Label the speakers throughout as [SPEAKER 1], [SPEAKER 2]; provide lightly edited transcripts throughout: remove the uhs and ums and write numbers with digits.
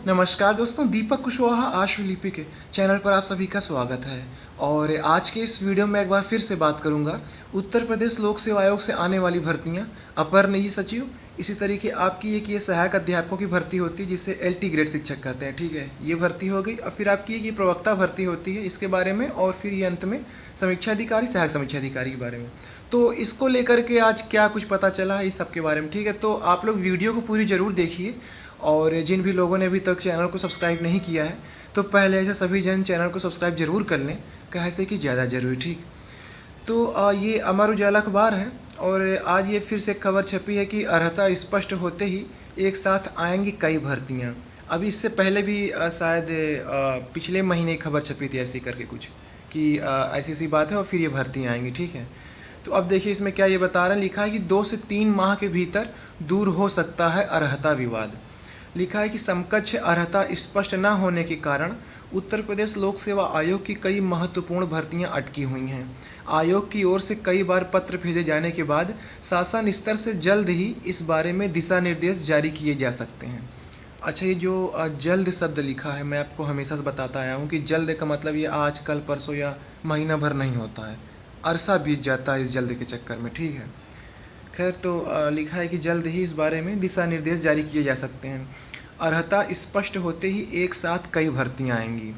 [SPEAKER 1] नमस्कार दोस्तों, दीपक कुशवाहा आशुलिपि के चैनल पर आप सभी का स्वागत है। और आज के इस वीडियो में एक बार फिर से बात करूंगा उत्तर प्रदेश लोक सेवा आयोग से आने वाली भर्तियां, अपर निजी सचिव, इसी तरीके आपकी एक ये सहायक अध्यापकों की भर्ती होती है जिसे LT ग्रेड शिक्षक कहते हैं। ठीक है, ये भर्ती हो गई। और फिर आपकी एक ये प्रवक्ता भर्ती होती है, इसके बारे में। और फिर ये अंत में समीक्षा अधिकारी, सहायक समीक्षा अधिकारी के बारे में। तो इसको लेकर के आज क्या कुछ पता चला है इस सब के बारे में। ठीक है, तो आप लोग वीडियो को पूरी ज़रूर देखिए। और जिन भी लोगों ने अभी तक चैनल को सब्सक्राइब नहीं किया है तो पहले ऐसे सभी जन चैनल को सब्सक्राइब जरूर कर लें, कैसे कि ज़्यादा जरूरी। ठीक, तो ये अमर उजाला अखबार है और आज ये फिर से खबर छपी है कि अर्हता स्पष्ट होते ही एक साथ आएंगी कई भर्तियां। अभी इससे पहले भी शायद पिछले महीने खबर छपी थी ऐसी करके कुछ कि ऐसी ऐसी बात है और फिर ये भर्तियाँ आएंगी। ठीक है, तो अब देखिए इसमें क्या ये बता रहे हैं। लिखा है कि 2 से 3 माह के भीतर दूर हो सकता है अर्हता विवाद। लिखा है कि समकक्ष अर्हता स्पष्ट न होने के कारण उत्तर प्रदेश लोक सेवा आयोग की कई महत्वपूर्ण भर्तियां अटकी हुई हैं। आयोग की ओर से कई बार पत्र भेजे जाने के बाद शासन स्तर से जल्द ही इस बारे में दिशा निर्देश जारी किए जा सकते हैं। अच्छा, ये जो जल्द शब्द लिखा है, मैं आपको हमेशा से बताता आया हूँ कि जल्द का मतलब ये आज कल परसों या महीना भर नहीं होता है, अरसा बीत जाता है इस जल्द के चक्कर में। ठीक है, खैर, तो लिखा है कि जल्द ही इस बारे में दिशा निर्देश जारी किए जा सकते हैं। अर्हता स्पष्ट होते ही एक साथ कई भर्तियां आएंगी।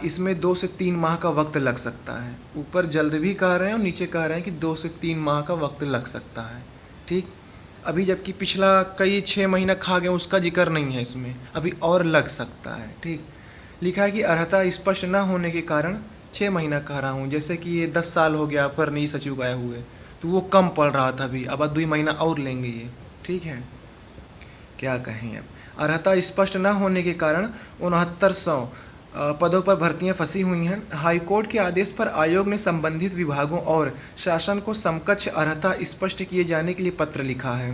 [SPEAKER 1] इसमें 2 से 3 माह का वक्त लग सकता है। ऊपर जल्द भी कह रहे हैं और नीचे कह रहे हैं कि 2 से 3 माह का वक्त लग सकता है। ठीक, अभी जबकि पिछला कई 6 महीना खा गए उसका जिक्र नहीं है इसमें, अभी और लग सकता है। ठीक, लिखा है कि अर्हता स्पष्ट न होने के कारण 6 महीना कह रहा हूँ, जैसे कि ये 10 साल हो गया पर नई सचिव गए हुए, तो वो कम पड़ रहा था अभी, अब 2 महीना और लेंगे ये। ठीक है, क्या कहें। अब अर्हता स्पष्ट न होने के कारण 6900 पदों पर भर्तियां फंसी हुई हैं। हाईकोर्ट के आदेश पर आयोग ने संबंधित विभागों और शासन को समकक्ष अर्हता स्पष्ट किए जाने के लिए पत्र लिखा है।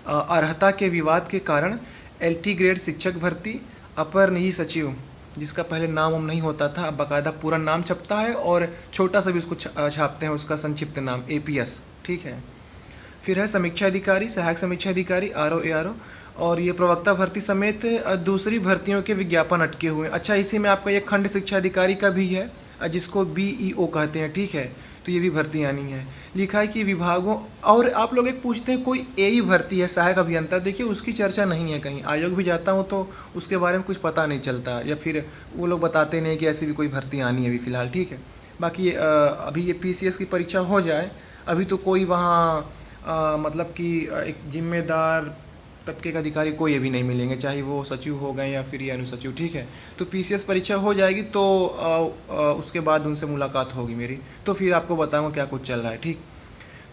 [SPEAKER 1] अर्हता के विवाद के कारण LT ग्रेड शिक्षक भर्ती, अपर निजी सचिव, जिसका पहले नाम नहीं होता था, अब बाकायदा पूरा नाम छपता है और छोटा सा भी उसको छापते हैं, उसका संक्षिप्त नाम APS। ठीक है, फिर है समीक्षा अधिकारी, सहायक समीक्षा अधिकारी, RO ARO, और ये प्रवक्ता भर्ती समेत दूसरी भर्तियों के विज्ञापन अटके हुए हैं। अच्छा, इसी में आपका ये खंड शिक्षा अधिकारी का भी है जिसको BEO कहते हैं। ठीक है, तो ये भी भर्ती आनी है। लिखा है कि विभागों, और आप लोग एक पूछते हैं कोई AE भर्ती है, सहायक अभियंता, देखिए उसकी चर्चा नहीं है कहीं। आयोग भी जाता हूँ तो उसके बारे में कुछ पता नहीं चलता, या फिर वो लोग बताते नहीं कि ऐसी भी कोई भर्ती आनी है अभी फ़िलहाल। ठीक है, बाकी अभी ये PCS की परीक्षा हो जाए, अभी तो कोई वहाँ मतलब कि एक जिम्मेदार तबके का अधिकारी कोई अभी नहीं मिलेंगे, चाहे वो सचिव हो गए या फिर ये अनुसचिव। ठीक है, तो PCS परीक्षा हो जाएगी तो उसके बाद उनसे मुलाकात होगी मेरी, तो फिर आपको बताऊंगा क्या कुछ चल रहा है। ठीक,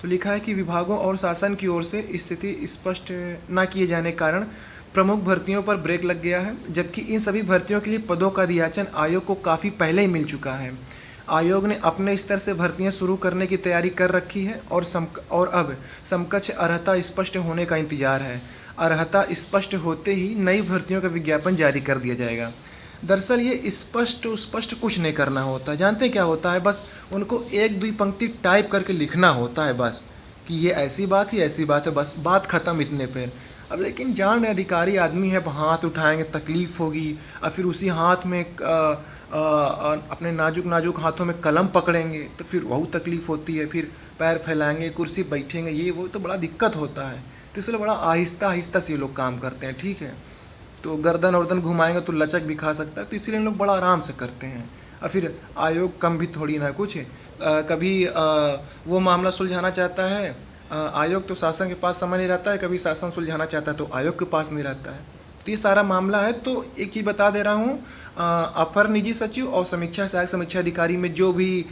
[SPEAKER 1] तो लिखा है कि विभागों और शासन की ओर से स्थिति स्पष्ट न किए जाने के कारण प्रमुख भर्तियों पर ब्रेक लग गया है, जबकि इन सभी भर्तियों के लिए पदों का अधियाचन आयोग को काफ़ी पहले ही मिल चुका है। आयोग ने अपने स्तर से भर्तियां शुरू करने की तैयारी कर रखी है और अब समकक्ष अर्हता स्पष्ट होने का इंतजार है। अर्हता स्पष्ट होते ही नई भर्तियों का विज्ञापन जारी कर दिया जाएगा। दरअसल ये स्पष्ट कुछ नहीं करना होता, जानते क्या होता है, बस उनको 1-2 पंक्ति टाइप करके लिखना होता है बस, कि ये ऐसी बात ही ऐसी बात है, बस बात ख़त्म इतने पर। अब लेकिन जान अधिकारी आदमी है, हाथ उठाएंगे तकलीफ़ होगी, और फिर उसी हाथ में अपने नाजुक नाजुक हाथों में कलम पकड़ेंगे तो फिर बहुत तकलीफ़ होती है, फिर पैर फैलाएंगे, कुर्सी बैठेंगे, ये वो, तो बड़ा दिक्कत होता है। तो इसलिए बड़ा आहिस्ता आहिस्ता से ये लोग काम करते हैं। ठीक है, तो गर्दन वर्दन घुमाएंगे तो लचक भी खा सकता है, तो इसीलिए लोग बड़ा आराम से करते हैं। और फिर आयोग कम भी थोड़ी ना कुछ है, कभी वो मामला सुलझाना चाहता है आयोग, तो शासन के पास समय नहीं रहता है, कभी शासन सुलझाना चाहता है तो आयोग के पास नहीं रहता है। तो ये सारा मामला है। तो एक चीज़ बता दे रहा हूँ, अपर निजी सचिव और समीक्षा सहायक समीक्षा अधिकारी में जो भी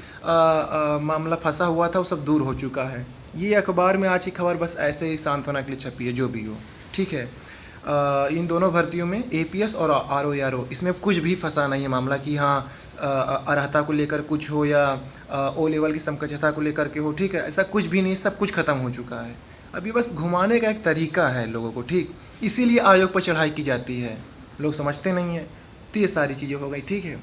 [SPEAKER 1] मामला फंसा हुआ था वो सब दूर हो चुका है। ये अखबार में आज की खबर बस ऐसे ही सांत्वना के लिए छपी है, जो भी हो। ठीक है, इन दोनों भर्तियों में APS और RO ARO, इसमें कुछ भी फंसा नहीं है मामला कि हाँ अर्हता को लेकर कुछ हो या O लेवल की समकक्षता को लेकर के हो। ठीक है, ऐसा कुछ भी नहीं, सब कुछ खत्म हो चुका है। अभी बस घुमाने का एक तरीका है लोगों को। ठीक, इसीलिए आयोग पर चढ़ाई की जाती है, लोग समझते नहीं हैं। तो ये सारी चीज़ें हो गई। ठीक है,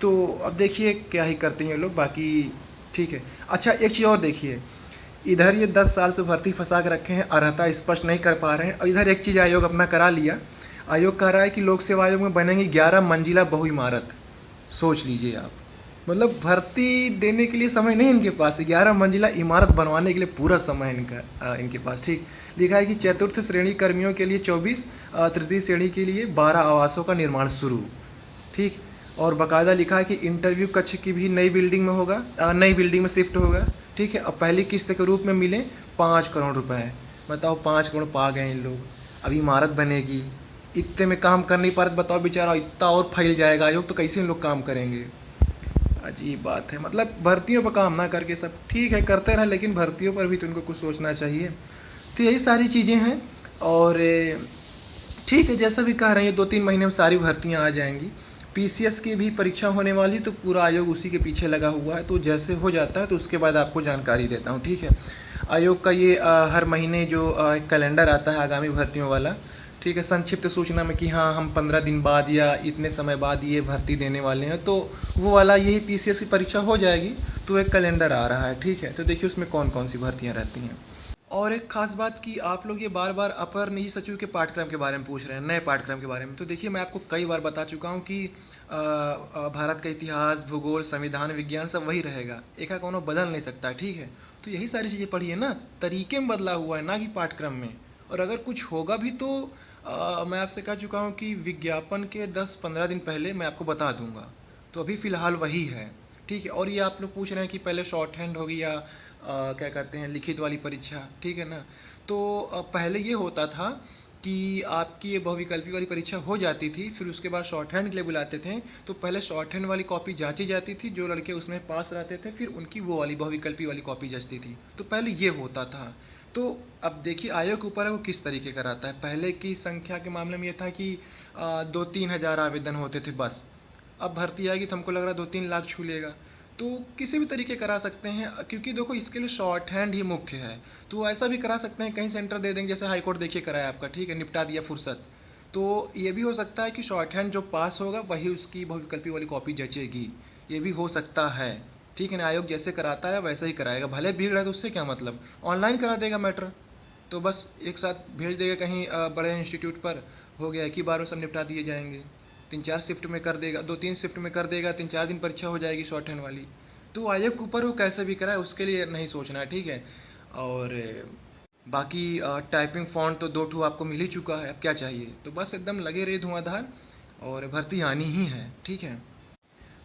[SPEAKER 1] तो अब देखिए क्या ही करते हैं लोग बाकी। ठीक है, अच्छा एक चीज़ और देखिए इधर ये 10 साल से भर्ती फंसा के रखे हैं, अर्हता स्पष्ट नहीं कर पा रहे हैं। और इधर एक चीज़ आयोग अपना करा लिया। आयोग कह रहा है कि लोक सेवा आयोग में बनेंगी 11 मंजिला बहु इमारत। सोच लीजिए आप, मतलब भर्ती देने के लिए समय नहीं इनके पास, 11 मंजिला इमारत बनवाने के लिए पूरा समय है इनके पास। ठीक लिखा है कि चतुर्थ श्रेणी कर्मियों के लिए 24, तृतीय श्रेणी के लिए 12 आवासों का निर्माण शुरू। ठीक, और बाकायदा लिखा है कि इंटरव्यू कक्ष की भी नई बिल्डिंग में होगा, नई बिल्डिंग में शिफ्ट होगा। ठीक है, अब पहली किस्त के रूप में मिले 5 करोड़ रुपए। बताओ, 5 करोड़ पा गए इन लोग। अब इमारत बनेगी, इतने में काम कर नहीं पा रहे, बताओ बेचारा इतना और फैल जाएगा आयोग, तो कैसे इन लोग काम करेंगे। अजीब बात है, मतलब भर्तियों पर काम ना करके सब ठीक है करते रहें, लेकिन भर्तियों पर भी तो इनको कुछ सोचना चाहिए। तो यही सारी चीज़ें हैं। और ठीक है, जैसा भी कह रहे हैं 2-3 महीने में सारी भर्तियां आ जाएंगी। पीसीएस की भी परीक्षा होने वाली, तो पूरा आयोग उसी के पीछे लगा हुआ है। तो जैसे हो जाता है तो उसके बाद आपको जानकारी देता हूँ। ठीक है, आयोग का ये हर महीने जो कैलेंडर आता है आगामी भर्तियों वाला, ठीक है, संक्षिप्त सूचना में कि हाँ हम 15 दिन बाद या इतने समय बाद ये भर्ती देने वाले हैं, तो वो वाला यही पीसीएस की परीक्षा हो जाएगी। तो एक कैलेंडर आ रहा है। ठीक है, तो देखिए उसमें कौन कौन सी भर्तियाँ रहती हैं। और एक खास बात कि आप लोग ये बार बार अपर निजी सचिव के पाठ्यक्रम के बारे में पूछ रहे हैं, नए पाठ्यक्रम के बारे में। तो देखिए मैं आपको कई बार बता चुका हूँ कि भारत का इतिहास, भूगोल, संविधान, विज्ञान सब वही रहेगा, एका कोनो बदल नहीं सकता। ठीक है, तो यही सारी चीज़ें पढ़िए ना, तरीके में बदला हुआ है ना कि पाठ्यक्रम में। और अगर कुछ होगा भी तो मैं आपसे कह चुका हूँ कि विज्ञापन के 10-15 दिन पहले मैं आपको बता दूंगा। तो अभी फ़िलहाल वही है। ठीक है, और ये आप लोग पूछ रहे हैं कि पहले शॉर्ट हैंड होगी या क्या कहते हैं लिखित वाली परीक्षा। ठीक है ना, तो पहले ये होता था कि आपकी ये बहुविकल्पी वाली परीक्षा हो जाती थी, फिर उसके बाद शॉर्ट हैंड के लिए बुलाते थे। तो पहले शॉर्ट हैंड वाली कॉपी जांची जाती थी, जो लड़के उसमें पास रहते थे फिर उनकी वो वाली बहुविकल्पी वाली कॉपी जचती थी। तो पहले ये होता था। तो अब देखिए आयोग के ऊपर है वो किस तरीके का रहता है। पहले की संख्या के मामले में ये था कि 2-3 हज़ार आवेदन होते थे बस। अब भर्ती आएगी तो हमको लग रहा है 2-3 लाख छू लेगा। तो किसी भी तरीके करा सकते हैं, क्योंकि देखो इसके लिए शॉर्ट हैंड ही मुख्य है। तो ऐसा भी करा सकते हैं, कहीं सेंटर दे देंगे, जैसे हाईकोर्ट देखिए कराया आपका, ठीक है, निपटा दिया फुर्सत। तो ये भी हो सकता है कि शॉर्ट हैंड जो पास होगा वही उसकी बहुविकल्पी वाली कॉपी जचेगी, ये भी हो सकता है। ठीक है ना, आयोग जैसे कराता है वैसे ही कराएगा, भले भीड़ है तो उससे क्या मतलब, ऑनलाइन करा देगा मैटर। तो बस एक साथ भेज देगा कहीं बड़े इंस्टीट्यूट पर, हो गया एक ही बार में सब निपटा दिए जाएंगे। 3-4 शिफ्ट में कर देगा, 2-3 शिफ्ट में कर देगा, 3-4 दिन परीक्षा हो जाएगी शॉर्ट हैंड वाली। तो आयोग के ऊपर वो कैसे भी कराए उसके लिए नहीं सोचना है। ठीक है, और बाकी टाइपिंग फ़ॉन्ट तो 2 ठो आपको मिल ही चुका है, अब क्या चाहिए। तो बस एकदम लगे रहे धुआंधार, और भर्ती आनी ही है। ठीक है,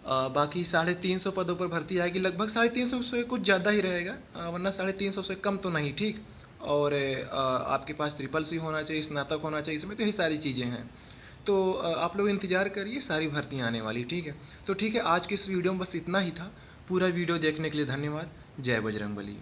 [SPEAKER 1] बाकी 350 पदों पर भर्ती आएगी, लगभग 350 से कुछ ज़्यादा ही रहेगा, वरना 350 से कम तो नहीं। ठीक, और आपके पास SSC होना चाहिए, स्नातक होना चाहिए, इसमें तो यही सारी चीज़ें हैं। तो आप लोग इंतज़ार करिए, सारी भर्तियाँ आने वाली। ठीक है, तो ठीक है, आज की इस वीडियो में बस इतना ही था। पूरा वीडियो देखने के लिए धन्यवाद। जय बजरंगबली।